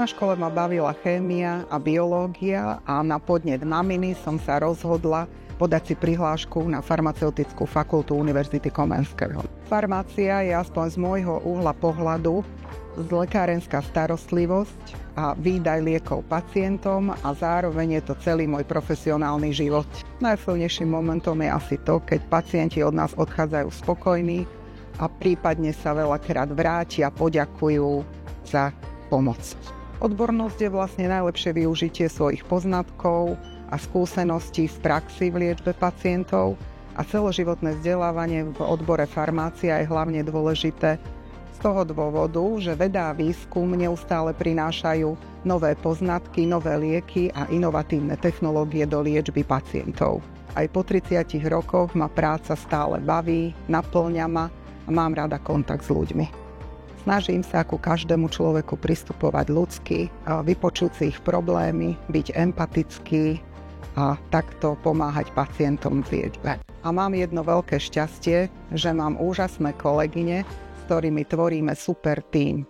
Na škole ma bavila chémia a biológia a na podnet maminy som sa rozhodla podať si prihlášku na farmaceutickú fakultu Univerzity Komenského. Farmácia je aspoň z môjho uhla pohľadu lekárenská starostlivosť a výdaj liekov pacientom a zároveň je to celý môj profesionálny život. Najsilnejším momentom je asi to, keď pacienti od nás odchádzajú spokojní a prípadne sa veľakrát vrátia a poďakujú za pomoc. Odbornosť je vlastne najlepšie využitie svojich poznatkov a skúseností v praxi v liečbe pacientov a celoživotné vzdelávanie v odbore farmácia je hlavne dôležité z toho dôvodu, že veda a výskum neustále prinášajú nové poznatky, nové lieky a inovatívne technológie do liečby pacientov. Aj po 30 rokoch ma práca stále baví, napĺňa ma a mám rada kontakt s ľuďmi. Snažím sa ku každému človeku pristupovať ľudsky, vypočuť si ich problémy, byť empatický a takto pomáhať pacientom v liečbe. A mám jedno veľké šťastie, že mám úžasné kolegyne, s ktorými tvoríme super tím.